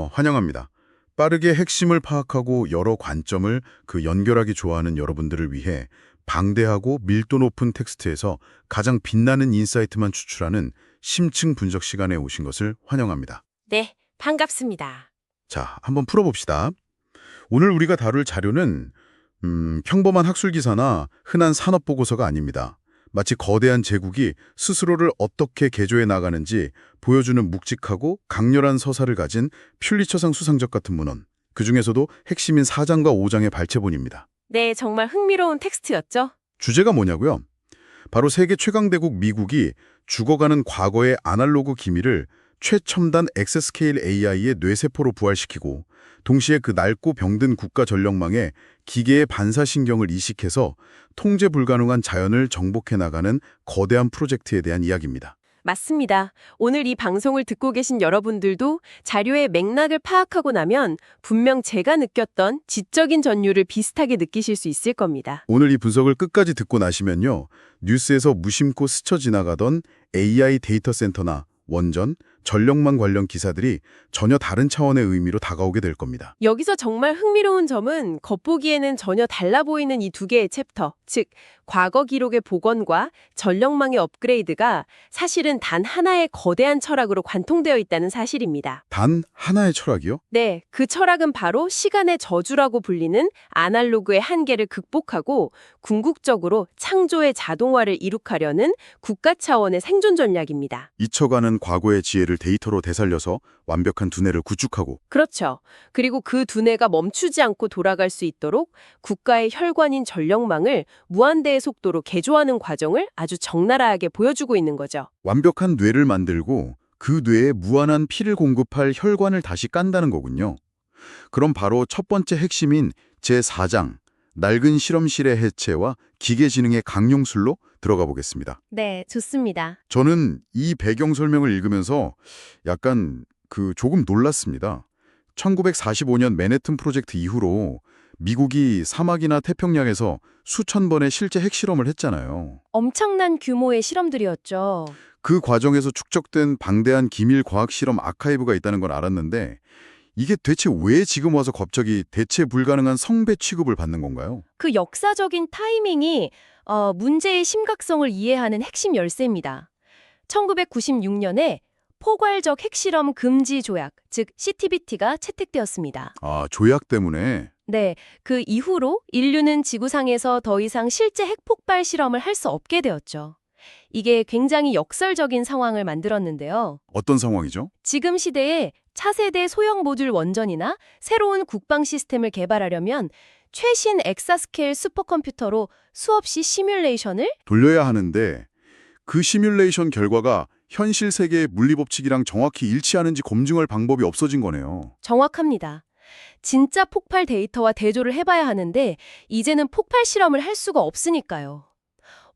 환영합니다. 빠르게 핵심을 파악하고 여러 관점을 연결하기 좋아하는 여러분들을 위해 방대하고 밀도 높은 텍스트에서 가장 빛나는 인사이트만 추출하는 심층 분석 시간에 오신 것을 환영합니다. 네, 반갑습니다. 자, 한번 풀어봅시다. 오늘 우리가 다룰 자료는 평범한 학술기사나 흔한 산업보고서가 아닙니다. 마치 거대한 제국이 스스로를 어떻게 개조해 나가는지 보여주는 묵직하고 강렬한 서사를 가진 퓰리처상 수상작 같은 문헌. 그중에서도 핵심인 4장과 5장의 발췌본입니다. 네, 정말 흥미로운 텍스트였죠? 주제가 뭐냐고요? 바로 세계 최강대국 미국이 죽어가는 과거의 아날로그 기미를 최첨단 엑스스케일 AI의 뇌세포로 부활시키고 동시에 그 낡고 병든 국가 전력망에 기계의 반사신경을 이식해서 통제 불가능한 자연을 정복해 나가는 거대한 프로젝트에 대한 이야기입니다. 맞습니다. 오늘 이 방송을 듣고 계신 여러분들도 자료의 맥락을 파악하고 나면 분명 제가 느꼈던 지적인 전율을 비슷하게 느끼실 수 있을 겁니다. 오늘 이 분석을 끝까지 듣고 나시면요. 뉴스에서 무심코 스쳐 지나가던 AI 데이터 센터나 원전, 전력망 관련 기사들이 전혀 다른 차원의 의미로 다가오게 될 겁니다. 여기서 정말 흥미로운 점은 겉보기에는 전혀 달라 보이는 이 두 개의 챕터, 즉 과거 기록의 복원과 전력망의 업그레이드가 사실은 단 하나의 거대한 철학으로 관통되어 있다는 사실입니다. 단 하나의 철학이요? 네, 그 철학은 바로 시간의 저주라고 불리는 아날로그의 한계를 극복하고 궁극적으로 창조의 자동화를 이룩하려는 국가 차원의 생존 전략입니다. 잊혀가는 과거의 지혜를 데이터로 되살려서 완벽한 두뇌를 구축하고 그렇죠. 그리고 그 두뇌가 멈추지 않고 돌아갈 수 있도록 국가의 혈관인 전력망을 무한대의 속도로 개조하는 과정을 아주 적나라하게 보여주고 있는 거죠. 완벽한 뇌를 만들고 그 뇌에 무한한 피를 공급할 혈관을 다시 깐다는 거군요. 그럼 바로 첫 번째 핵심인 제4장, 낡은 실험실의 해체와 기계지능의 강용술로 들어가 보겠습니다. 네, 좋습니다. 저는 이 배경 설명을 읽으면서 약간 조금 놀랐습니다. 1945년 맨해튼 프로젝트 이후로 미국이 사막이나 태평양에서 수천 번의 실제 핵실험을 했잖아요. 엄청난 규모의 실험들이었죠. 그 과정에서 축적된 방대한 기밀 과학 실험 아카이브가 있다는 건 알았는데 이게 대체 왜 지금 와서 갑자기 대체 불가능한 성배 취급을 받는 건가요? 그 역사적인 타이밍이 문제의 심각성을 이해하는 핵심 열쇠입니다. 1996년에 포괄적 핵실험 금지 조약, 즉 CTBT가 채택되었습니다. 아, 조약 때문에? 네, 그 이후로 인류는 지구상에서 더 이상 실제 핵폭발 실험을 할 수 없게 되었죠. 이게 굉장히 역설적인 상황을 만들었는데요. 어떤 상황이죠? 지금 시대에 차세대 소형 모듈 원전이나 새로운 국방 시스템을 개발하려면 최신 엑사스케일 슈퍼컴퓨터로 수없이 시뮬레이션을 돌려야 하는데 그 시뮬레이션 결과가 현실 세계의 물리법칙이랑 정확히 일치하는지 검증할 방법이 없어진 거네요. 정확합니다. 진짜 폭발 데이터와 대조를 해봐야 하는데 이제는 폭발 실험을 할 수가 없으니까요.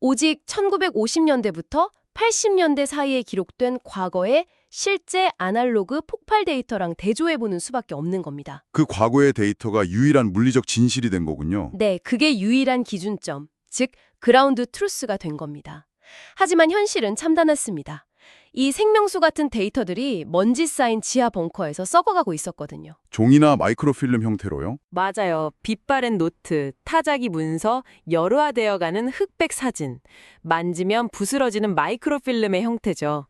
오직 1950년대부터 80년대 사이에 기록된 과거의 실제 아날로그 폭발 데이터랑 대조해보는 수밖에 없는 겁니다. 그 과거의 데이터가 유일한 물리적 진실이 된 거군요. 네, 그게 유일한 기준점, 즉 그라운드 트루스가 된 겁니다. 하지만 현실은 참담했습니다. 이 생명수 같은 데이터들이 먼지 쌓인 지하 벙커에서 썩어가고 있었거든요. 종이나 마이크로필름 형태로요? 맞아요. 빛바랜 노트, 타자기 문서, 열화되어가는 흑백 사진, 만지면 부스러지는 마이크로필름의 형태죠.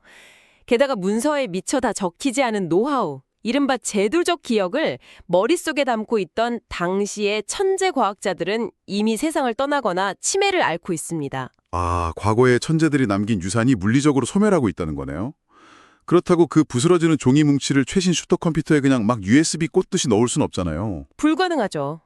게다가 문서에 미처 다 적히지 않은 노하우, 이른바 제도적 기억을 머릿속에 담고 있던 당시의 천재 과학자들은 이미 세상을 떠나거나 치매를 앓고 있습니다. 아, 과거의 천재들이 남긴 유산이 물리적으로 소멸하고 있다는 거네요. 그렇다고 그 부스러지는 종이 뭉치를 최신 슈퍼컴퓨터에 그냥 막 USB 꽂듯이 넣을 순 없잖아요. 불가능하죠.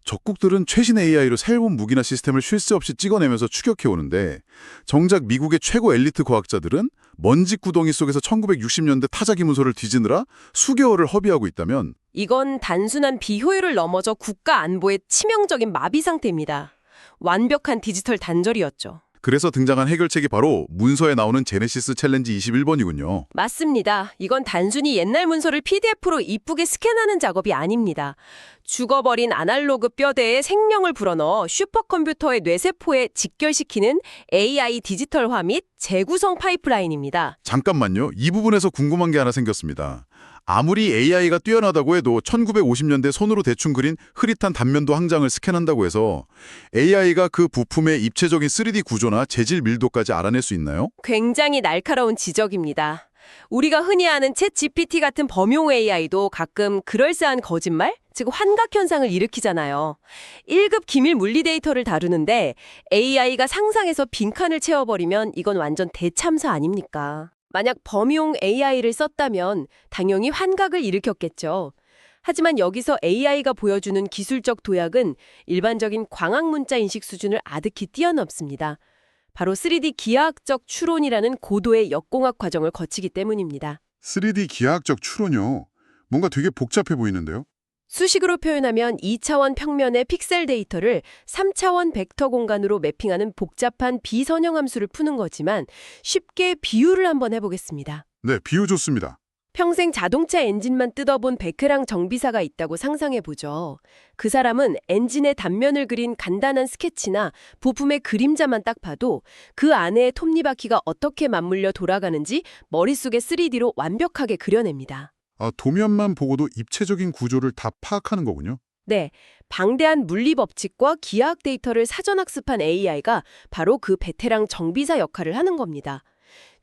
적국들은 최신 AI로 새로운 무기나 시스템을 쉴 새 없이 찍어내면서 추격해오는데 정작 미국의 최고 엘리트 과학자들은 먼지 구덩이 속에서 1960년대 타자기 문서를 뒤지느라 수개월을 허비하고 있다면 이건 단순한 비효율을 넘어서 국가 안보의 치명적인 마비 상태입니다. 완벽한 디지털 단절이었죠. 그래서 등장한 해결책이 바로 문서에 나오는 제네시스 챌린지 21번이군요. 맞습니다. 이건 단순히 옛날 문서를 PDF로 이쁘게 스캔하는 작업이 아닙니다. 죽어버린 아날로그 뼈대에 생명을 불어넣어 슈퍼컴퓨터의 뇌세포에 직결시키는 AI 디지털화 및 재구성 파이프라인입니다. 잠깐만요. 이 부분에서 궁금한 게 하나 생겼습니다. 아무리 AI가 뛰어나다고 해도 1950년대 손으로 대충 그린 흐릿한 단면도 한 장을 스캔한다고 해서 AI가 그 부품의 입체적인 3D 구조나 재질 밀도까지 알아낼 수 있나요? 굉장히 날카로운 지적입니다. 우리가 흔히 아는 챗 GPT 같은 범용 AI도 가끔 그럴싸한 거짓말, 즉 환각 현상을 일으키잖아요. 1급 기밀 물리 데이터를 다루는데 AI가 상상해서 빈칸을 채워버리면 이건 완전 대참사 아닙니까? 만약 범용 AI를 썼다면 당연히 환각을 일으켰겠죠. 하지만 여기서 AI가 보여주는 기술적 도약은 일반적인 광학 문자 인식 수준을 아득히 뛰어넘습니다. 바로 3D 기하학적 추론이라는 고도의 역공학 과정을 거치기 때문입니다. 3D 기하학적 추론요. 뭔가 되게 복잡해 보이는데요. 수식으로 표현하면 2차원 평면의 픽셀 데이터를 3차원 벡터 공간으로 매핑하는 복잡한 비선형 함수를 푸는 거지만 쉽게 비유를 한번 해보겠습니다. 네, 비유 좋습니다. 평생 자동차 엔진만 뜯어본 베테랑 정비사가 있다고 상상해보죠. 그 사람은 엔진의 단면을 그린 간단한 스케치나 부품의 그림자만 딱 봐도 그 안에 톱니바퀴가 어떻게 맞물려 돌아가는지 머릿속에 3D로 완벽하게 그려냅니다. 도면만 보고도 입체적인 구조를 다 파악하는 거군요. 네, 방대한 물리 법칙과 기하학 데이터를 사전학습한 AI가 바로 그 베테랑 정비사 역할을 하는 겁니다.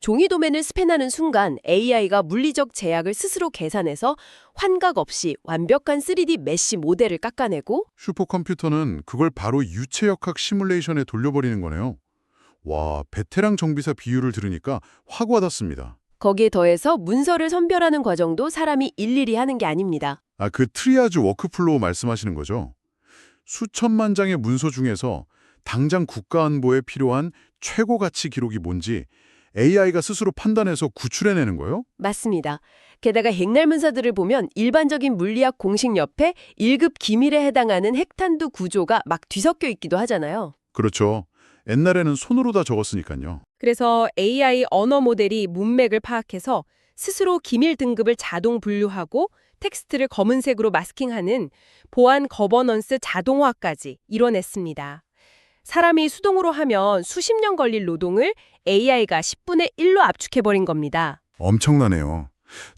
종이 도면을 스캔하는 순간 AI가 물리적 제약을 스스로 계산해서 환각 없이 완벽한 3D 메쉬 모델을 깎아내고 슈퍼컴퓨터는 그걸 바로 유체역학 시뮬레이션에 돌려버리는 거네요. 와, 베테랑 정비사 비유를 들으니까 확 와닿습니다. 거기에 더해서 문서를 선별하는 과정도 사람이 일일이 하는 게 아닙니다. 그 트리아주 워크플로우 말씀하시는 거죠? 수천만 장의 문서 중에서 당장 국가안보에 필요한 최고 가치 기록이 뭔지 AI가 스스로 판단해서 구출해내는 거예요? 맞습니다. 게다가 핵날 문서들을 보면 일반적인 물리학 공식 옆에 1급 기밀에 해당하는 핵탄두 구조가 막 뒤섞여 있기도 하잖아요. 그렇죠. 옛날에는 손으로 다 적었으니까요. 그래서 AI 언어 모델이 문맥을 파악해서 스스로 기밀 등급을 자동 분류하고 텍스트를 검은색으로 마스킹하는 보안 거버넌스 자동화까지 이뤄냈습니다. 사람이 수동으로 하면 수십 년 걸릴 노동을 AI가 10분의 1로 압축해버린 겁니다. 엄청나네요.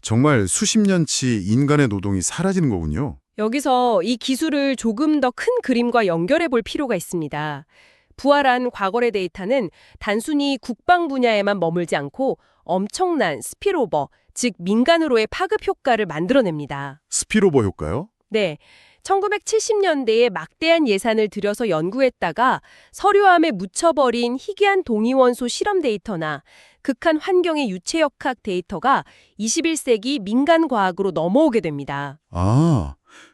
정말 수십 년치 인간의 노동이 사라지는 거군요. 여기서 이 기술을 조금 더 큰 그림과 연결해 볼 필요가 있습니다. 부활한 과거의 데이터는 단순히 국방 분야에만 머물지 않고 엄청난 스피로버, 즉 민간으로의 파급 효과를 만들어냅니다. 스피로버 효과요? 네, 1970년대에 막대한 예산을 들여서 연구했다가 서류함에 묻혀버린 희귀한 동위원소 실험 데이터나 극한 환경의 유체역학 데이터가 21세기 민간 과학으로 넘어오게 됩니다.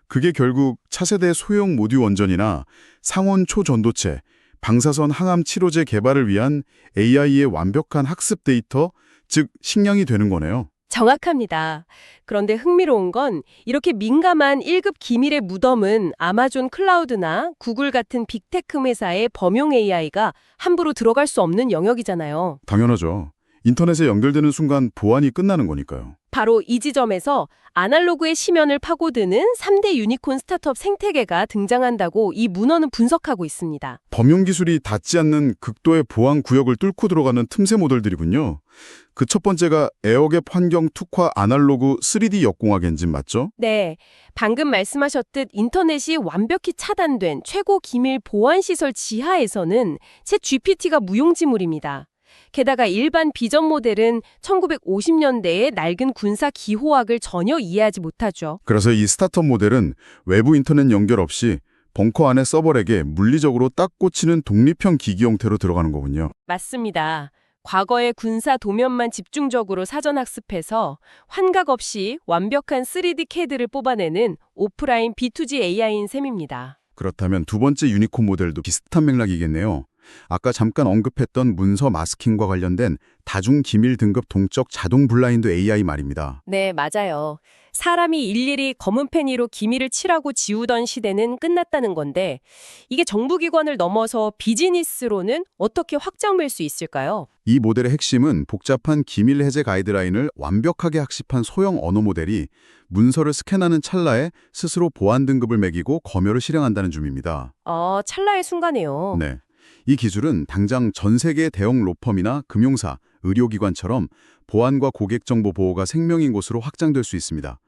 그게 결국 차세대 소형 모듈 원전이나 상온 초전도체, 방사선 항암 치료제 개발을 위한 AI의 완벽한 학습 데이터, 즉 식량이 되는 거네요. 정확합니다. 그런데 흥미로운 건 이렇게 민감한 1급 기밀의 무덤은 아마존 클라우드나 구글 같은 빅테크 회사의 범용 AI가 함부로 들어갈 수 없는 영역이잖아요. 당연하죠. 인터넷에 연결되는 순간 보안이 끝나는 거니까요. 바로 이 지점에서 아날로그의 심연을 파고드는 3대 유니콘 스타트업 생태계가 등장한다고 이 문헌은 분석하고 있습니다. 범용 기술이 닿지 않는 극도의 보안 구역을 뚫고 들어가는 틈새 모델들이군요. 그 첫 번째가 에어갭 환경 특화 아날로그 3D 역공학 엔진 맞죠? 네, 방금 말씀하셨듯 인터넷이 완벽히 차단된 최고 기밀 보안 시설 지하에서는 챗 GPT가 무용지물입니다. 게다가 일반 비전 모델은 1950년대의 낡은 군사 기호학을 전혀 이해하지 못하죠. 그래서 이 스타트업 모델은 외부 인터넷 연결 없이 벙커 안에 서버렉에 물리적으로 딱 꽂히는 독립형 기기 형태로 들어가는 거군요. 맞습니다. 과거의 군사 도면만 집중적으로 사전 학습해서 환각 없이 완벽한 3D CAD를 뽑아내는 오프라인 B2G AI인 셈입니다. 그렇다면 두 번째 유니콘 모델도 비슷한 맥락이겠네요. 아까 잠깐 언급했던 문서 마스킹과 관련된 다중 기밀 등급 동적 자동 블라인드 AI 말입니다. 네, 맞아요. 사람이 일일이 검은 펜 위로 기밀을 칠하고 지우던 시대는 끝났다는 건데 이게 정부기관을 넘어서 비즈니스로는 어떻게 확장될 수 있을까요? 이 모델의 핵심은 복잡한 기밀 해제 가이드라인을 완벽하게 학습한 소형 언어 모델이 문서를 스캔하는 찰나에 스스로 보안 등급을 매기고 검열을 실행한다는 점입니다. 찰나의 순간이에요. 네. 이 기술은 당장 전 세계 대형 로펌이나 금융사, 의료기관처럼 보안과 고객 정보 보호가 생명인 곳으로 확장될 수 있습니다.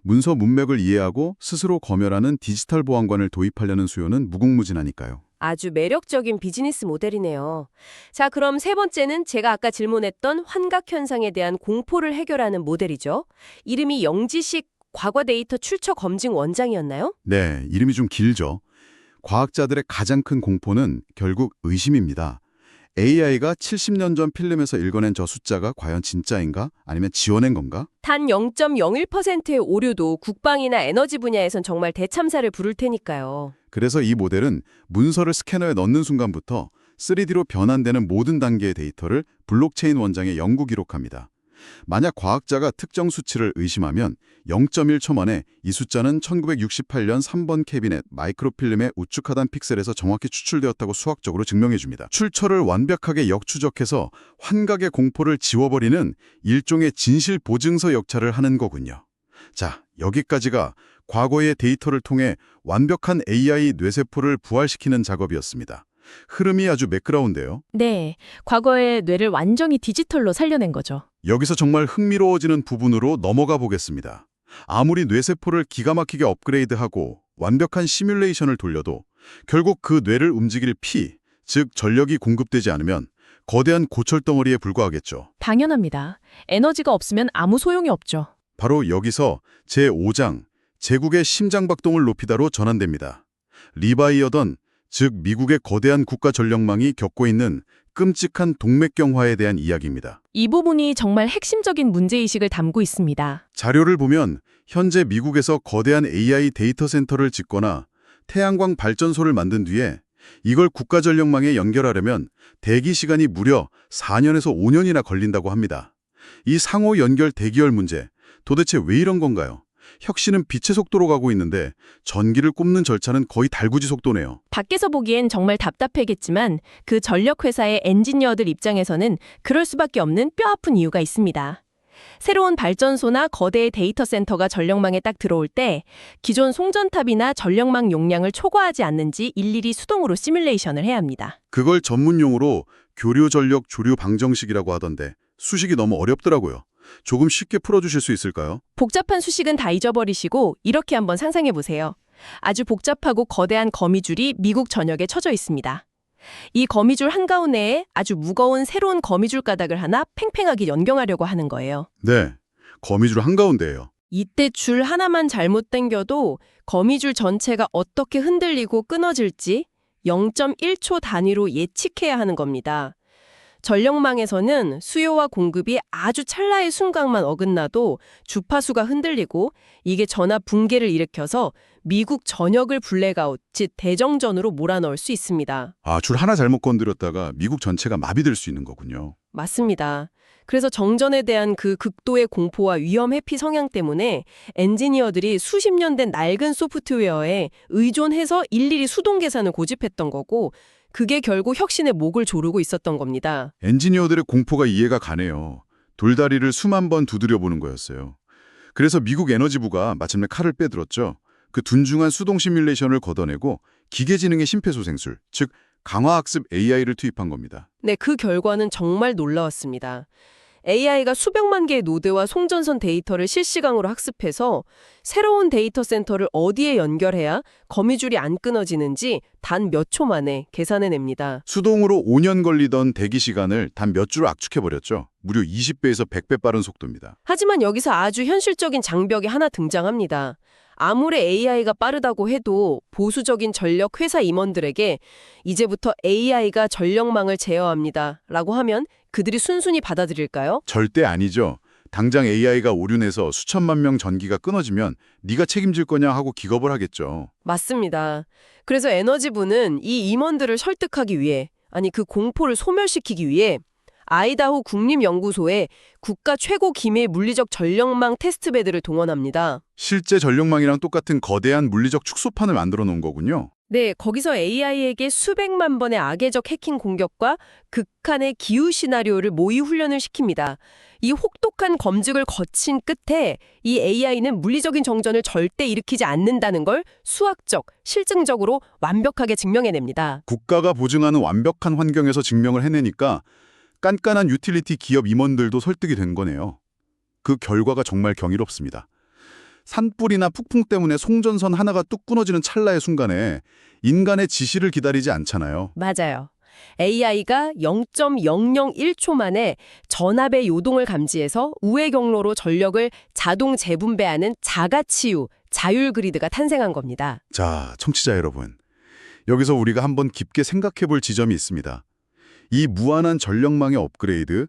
문서 문맥을 이해하고 스스로 검열하는 디지털 보안관을 도입하려는 수요는 무궁무진하니까요. 아주 매력적인 비즈니스 모델이네요. 자, 그럼 세 번째는 제가 아까 질문했던 환각 현상에 대한 공포를 해결하는 모델이죠. 이름이 영지식 과거 데이터 출처 검증 원장이었나요? 네, 이름이 좀 길죠. 과학자들의 가장 큰 공포는 결국 의심입니다. AI가 70년 전 필름에서 읽어낸 저 숫자가 과연 진짜인가? 아니면 지어낸 건가? 단 0.01%의 오류도 국방이나 에너지 분야에선 정말 대참사를 부를 테니까요. 그래서 이 모델은 문서를 스캐너에 넣는 순간부터 3D로 변환되는 모든 단계의 데이터를 블록체인 원장에 영구 기록합니다. 만약 과학자가 특정 수치를 의심하면 0.1초 만에 이 숫자는 1968년 3번 캐비넷 마이크로필름의 우측 하단 픽셀에서 정확히 추출되었다고 수학적으로 증명해줍니다. 출처를 완벽하게 역추적해서 환각의 공포를 지워버리는 일종의 진실 보증서 역할을 하는 거군요. 자, 여기까지가 과거의 데이터를 통해 완벽한 AI 뇌세포를 부활시키는 작업이었습니다. 흐름이 아주 매끄러운데요. 네, 과거의 뇌를 완전히 디지털로 살려낸 거죠. 여기서 정말 흥미로워지는 부분으로 넘어가 보겠습니다. 아무리 뇌세포를 기가 막히게 업그레이드하고 완벽한 시뮬레이션을 돌려도 결국 그 뇌를 움직일 피, 즉 전력이 공급되지 않으면 거대한 고철덩어리에 불과하겠죠. 당연합니다. 에너지가 없으면 아무 소용이 없죠. 바로 여기서 제5장, 제국의 심장박동을 높이다로 전환됩니다. 리바이어던, 즉 미국의 거대한 국가 전력망이 겪고 있는 끔찍한 동맥경화에 대한 이야기입니다. 이 부분이 정말 핵심적인 문제의식을 담고 있습니다. 자료를 보면 현재 미국에서 거대한 AI 데이터 센터를 짓거나 태양광 발전소를 만든 뒤에 이걸 국가 전력망에 연결하려면 대기 시간이 무려 4년에서 5년이나 걸린다고 합니다. 이 상호 연결 대기열 문제, 도대체 왜 이런 건가요? 혁신은 빛의 속도로 가고 있는데 전기를 꼽는 절차는 거의 달구지 속도네요. 밖에서 보기엔 정말 답답하겠지만 그 전력회사의 엔지니어들 입장에서는 그럴 수밖에 없는 뼈아픈 이유가 있습니다. 새로운 발전소나 거대의 데이터 센터가 전력망에 딱 들어올 때 기존 송전탑이나 전력망 용량을 초과하지 않는지 일일이 수동으로 시뮬레이션을 해야 합니다. 그걸 전문 용어로 교류 전력 조류 방정식이라고 하던데 수식이 너무 어렵더라고요. 조금 쉽게 풀어주실 수 있을까요? 복잡한 수식은 다 잊어버리시고 이렇게 한번 상상해 보세요. 아주 복잡하고 거대한 거미줄이 미국 전역에 쳐져 있습니다. 이 거미줄 한가운데에 아주 무거운 새로운 거미줄 가닥을 하나 팽팽하게 연결하려고 하는 거예요. 네, 거미줄 한가운데예요. 이때 줄 하나만 잘못 당겨도 거미줄 전체가 어떻게 흔들리고 끊어질지 0.1초 단위로 예측해야 하는 겁니다. 전력망에서는 수요와 공급이 아주 찰나의 순간만 어긋나도 주파수가 흔들리고 이게 전압 붕괴를 일으켜서 미국 전역을 블랙아웃, 즉 대정전으로 몰아넣을 수 있습니다. 아, 줄 하나 잘못 건드렸다가 미국 전체가 마비될 수 있는 거군요. 맞습니다. 그래서 정전에 대한 그 극도의 공포와 위험 회피 성향 때문에 엔지니어들이 수십 년 된 낡은 소프트웨어에 의존해서 일일이 수동 계산을 고집했던 거고 그게 결국 혁신의 목을 조르고 있었던 겁니다. 엔지니어들의 공포가 이해가 가네요. 돌다리를 수만 번 두드려보는 거였어요. 그래서 미국 에너지부가 마침내 칼을 빼들었죠. 그 둔중한 수동 시뮬레이션을 걷어내고 기계지능의 심폐소생술, 즉 강화학습 AI를 투입한 겁니다. 네, 그 결과는 정말 놀라웠습니다. AI가 수백만 개의 노드와 송전선 데이터를 실시간으로 학습해서 새로운 데이터 센터를 어디에 연결해야 거미줄이 안 끊어지는지 단 몇 초 만에 계산해냅니다. 수동으로 5년 걸리던 대기 시간을 단 몇 주로 압축해버렸죠. 무려 20배에서 100배 빠른 속도입니다. 하지만 여기서 아주 현실적인 장벽이 하나 등장합니다. 아무리 AI가 빠르다고 해도 보수적인 전력 회사 임원들에게 이제부터 AI가 전력망을 제어합니다 라고 하면 그들이 순순히 받아들일까요? 절대 아니죠. 당장 AI가 오류내서 수천만 명 전기가 끊어지면 네가 책임질 거냐 하고 기겁을 하겠죠. 맞습니다. 그래서 에너지부는 이 임원들을 설득하기 위해, 아니 그 공포를 소멸시키기 위해 아이다호 국립연구소에 국가 최고 기밀 물리적 전력망 테스트베드를 동원합니다. 실제 전력망이랑 똑같은 거대한 물리적 축소판을 만들어 놓은 거군요. 네, 거기서 AI에게 수백만 번의 악의적 해킹 공격과 극한의 기후 시나리오를 모의 훈련을 시킵니다. 이 혹독한 검증을 거친 끝에 이 AI는 물리적인 정전을 절대 일으키지 않는다는 걸 수학적, 실증적으로 완벽하게 증명해냅니다. 국가가 보증하는 완벽한 환경에서 증명을 해내니까 깐깐한 유틸리티 기업 임원들도 설득이 된 거네요. 그 결과가 정말 경이롭습니다. 산불이나 폭풍 때문에 송전선 하나가 뚝 끊어지는 찰나의 순간에 인간의 지시를 기다리지 않잖아요. 맞아요. AI가 0.001초 만에 전압의 요동을 감지해서 우회 경로로 전력을 자동 재분배하는 자가치유, 자율 그리드가 탄생한 겁니다. 자, 청취자 여러분. 여기서 우리가 한번 깊게 생각해 볼 지점이 있습니다. 이 무한한 전력망의 업그레이드,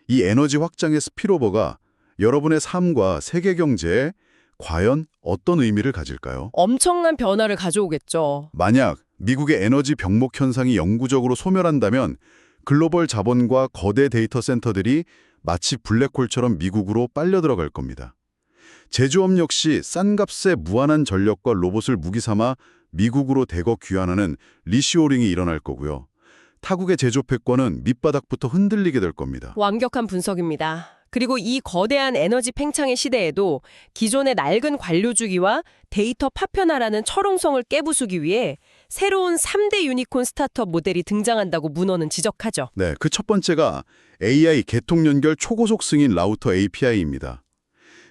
이 에너지 확장의 스피로버가 여러분의 삶과 세계 경제에 과연 어떤 의미를 가질까요? 엄청난 변화를 가져오겠죠. 만약 미국의 에너지 병목 현상이 영구적으로 소멸한다면 글로벌 자본과 거대 데이터 센터들이 마치 블랙홀처럼 미국으로 빨려 들어갈 겁니다. 제조업 역시 싼 값에 무한한 전력과 로봇을 무기 삼아 미국으로 대거 귀환하는 리시오링이 일어날 거고요. 타국의 제조 패권은 밑바닥부터 흔들리게 될 겁니다. 완벽한 분석입니다. 그리고 이 거대한 에너지 팽창의 시대에도 기존의 낡은 관료주기와 데이터 파편화라는 철옹성을 깨부수기 위해 새로운 3대 유니콘 스타트업 모델이 등장한다고 문헌은 지적하죠. 네, 그 첫 번째가 AI 개통 연결 초고속 승인 라우터 API입니다.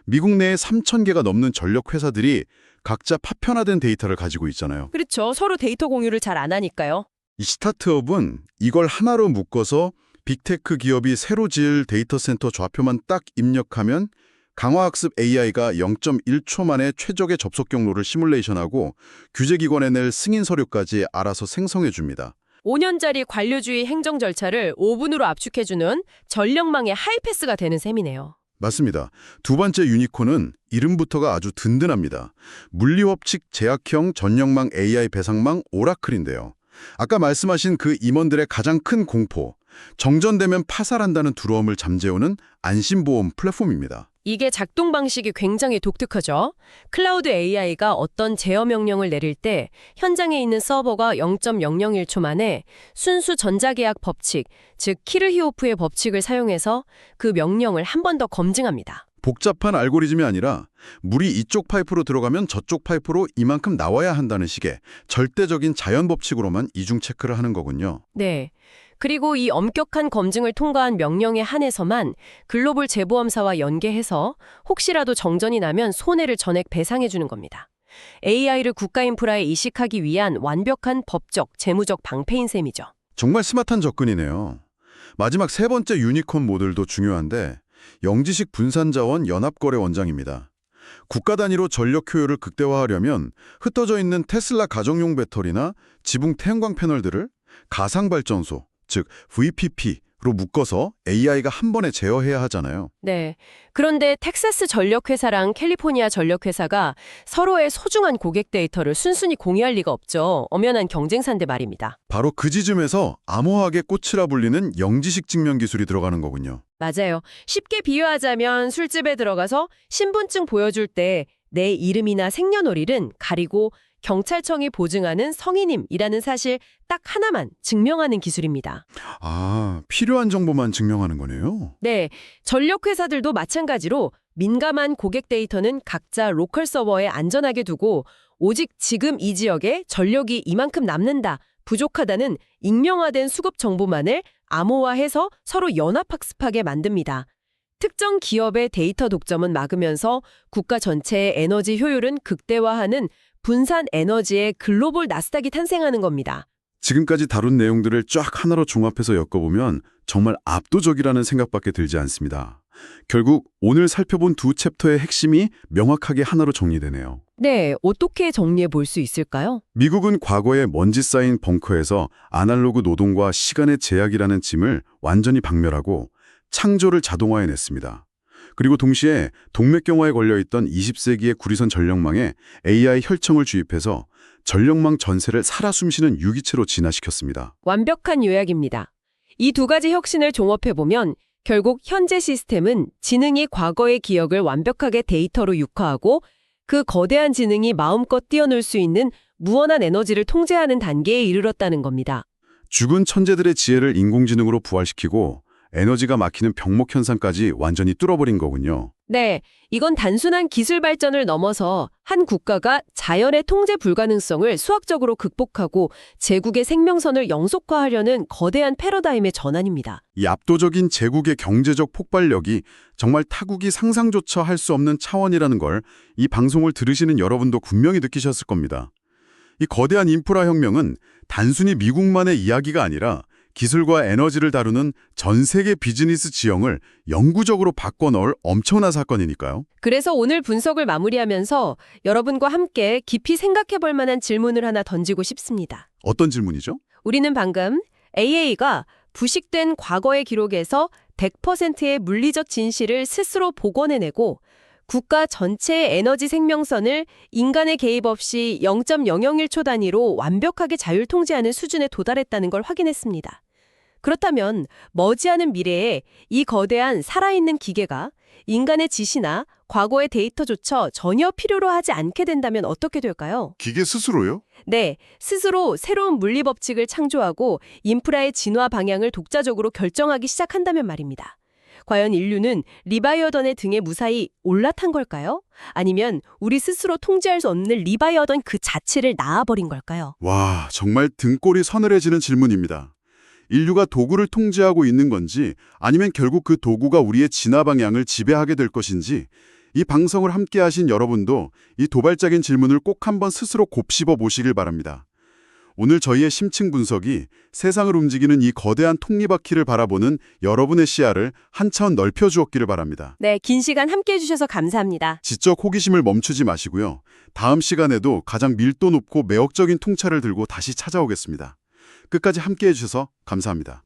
미국 내에 3,000개가 넘는 전력 회사들이 각자 파편화된 데이터를 가지고 있잖아요. 그렇죠. 서로 데이터 공유를 잘 안 하니까요. 이 스타트업은 이걸 하나로 묶어서 빅테크 기업이 새로 지을 데이터 센터 좌표만 딱 입력하면 강화학습 AI가 0.1초 만에 최적의 접속 경로를 시뮬레이션하고 규제기관에 낼 승인 서류까지 알아서 생성해 줍니다. 5년짜리 관료주의 행정 절차를 5분으로 압축해주는 전력망의 하이패스가 되는 셈이네요. 맞습니다. 두 번째 유니콘은 이름부터가 아주 든든합니다. 물리법칙 제약형 전력망 AI 배상망 오라클인데요. 아까 말씀하신 그 임원들의 가장 큰 공포, 정전되면 파산한다는 두려움을 잠재우는 안심보험 플랫폼입니다. 이게 작동 방식이 굉장히 독특하죠. 클라우드 AI가 어떤 제어 명령을 내릴 때 현장에 있는 서버가 0.001초 만에 순수 전자계약 법칙, 즉 키르히오프의 법칙을 사용해서 그 명령을 한 번 더 검증합니다. 복잡한 알고리즘이 아니라 물이 이쪽 파이프로 들어가면 저쪽 파이프로 이만큼 나와야 한다는 식의 절대적인 자연 법칙으로만 이중 체크를 하는 거군요. 네. 그리고 이 엄격한 검증을 통과한 명령에 한해서만 글로벌 재보험사와 연계해서 혹시라도 정전이 나면 손해를 전액 배상해주는 겁니다. AI를 국가 인프라에 이식하기 위한 완벽한 법적, 재무적 방패인 셈이죠. 정말 스마트한 접근이네요. 마지막 세 번째 유니콘 모델도 중요한데 영지식 분산자원 연합거래 원장입니다. 국가 단위로 전력 효율을 극대화하려면 흩어져 있는 테슬라 가정용 배터리나 지붕 태양광 패널들을 가상발전소, 즉 VPP로 묶어서 AI가 한 번에 제어해야 하잖아요. 네. 그런데 텍사스 전력회사랑 캘리포니아 전력회사가 서로의 소중한 고객 데이터를 순순히 공유할 리가 없죠. 엄연한 경쟁사인데 말입니다. 바로 그 지점에서 암호화하게 꽃이라 불리는 영지식 증명 기술이 들어가는 거군요. 맞아요. 쉽게 비유하자면 술집에 들어가서 신분증 보여줄 때 내 이름이나 생년월일은 가리고 경찰청이 보증하는 성인임이라는 사실 딱 하나만 증명하는 기술입니다. 아, 필요한 정보만 증명하는 거네요? 네, 전력회사들도 마찬가지로 민감한 고객 데이터는 각자 로컬 서버에 안전하게 두고 오직 지금 이 지역에 전력이 이만큼 남는다, 부족하다는 익명화된 수급 정보만을 암호화해서 서로 연합학습하게 만듭니다. 특정 기업의 데이터 독점은 막으면서 국가 전체의 에너지 효율은 극대화하는 분산 에너지의 글로벌 나스닥이 탄생하는 겁니다. 지금까지 다룬 내용들을 쫙 하나로 종합해서 엮어보면 정말 압도적이라는 생각밖에 들지 않습니다. 결국 오늘 살펴본 두 챕터의 핵심이 명확하게 하나로 정리되네요. 네, 어떻게 정리해 볼 수 있을까요? 미국은 과거에 먼지 쌓인 벙커에서 아날로그 노동과 시간의 제약이라는 짐을 완전히 박멸하고 창조를 자동화해냈습니다. 그리고 동시에 동맥경화에 걸려있던 20세기의 구리선 전력망에 AI 혈청을 주입해서 전력망 전세를 살아 숨쉬는 유기체로 진화시켰습니다. 완벽한 요약입니다. 이 두 가지 혁신을 종합해보면 결국 현재 시스템은 지능이 과거의 기억을 완벽하게 데이터로 육화하고 그 거대한 지능이 마음껏 뛰어놀 수 있는 무한한 에너지를 통제하는 단계에 이르렀다는 겁니다. 죽은 천재들의 지혜를 인공지능으로 부활시키고 에너지가 막히는 병목 현상까지 완전히 뚫어버린 거군요. 네, 이건 단순한 기술 발전을 넘어서 한 국가가 자연의 통제 불가능성을 수학적으로 극복하고 제국의 생명선을 영속화하려는 거대한 패러다임의 전환입니다. 이 압도적인 제국의 경제적 폭발력이 정말 타국이 상상조차 할 수 없는 차원이라는 걸 이 방송을 들으시는 여러분도 분명히 느끼셨을 겁니다. 이 거대한 인프라 혁명은 단순히 미국만의 이야기가 아니라 기술과 에너지를 다루는 전 세계 비즈니스 지형을 영구적으로 바꿔넣을 엄청난 사건이니까요. 그래서 오늘 분석을 마무리하면서 여러분과 함께 깊이 생각해 볼 만한 질문을 하나 던지고 싶습니다. 어떤 질문이죠? 우리는 방금 AA가 부식된 과거의 기록에서 100%의 물리적 진실을 스스로 복원해내고 국가 전체의 에너지 생명선을 인간의 개입 없이 0.001초 단위로 완벽하게 자율 통제하는 수준에 도달했다는 걸 확인했습니다. 그렇다면 머지않은 미래에 이 거대한 살아있는 기계가 인간의 지시나 과거의 데이터조차 전혀 필요로 하지 않게 된다면 어떻게 될까요? 기계 스스로요? 네, 스스로 새로운 물리 법칙을 창조하고 인프라의 진화 방향을 독자적으로 결정하기 시작한다면 말입니다. 과연 인류는 리바이어던의 등에 무사히 올라탄 걸까요? 아니면 우리 스스로 통제할 수 없는 리바이어던 그 자체를 낳아버린 걸까요? 와, 정말 등골이 서늘해지는 질문입니다. 인류가 도구를 통제하고 있는 건지 아니면 결국 그 도구가 우리의 진화 방향을 지배하게 될 것인지 이 방송을 함께 하신 여러분도 이 도발적인 질문을 꼭 한번 스스로 곱씹어 보시길 바랍니다. 오늘 저희의 심층 분석이 세상을 움직이는 이 거대한 톱니바퀴를 바라보는 여러분의 시야를 한 차원 넓혀주었기를 바랍니다. 네, 긴 시간 함께해 주셔서 감사합니다. 지적 호기심을 멈추지 마시고요. 다음 시간에도 가장 밀도 높고 매혹적인 통찰을 들고 다시 찾아오겠습니다. 끝까지 함께해 주셔서 감사합니다.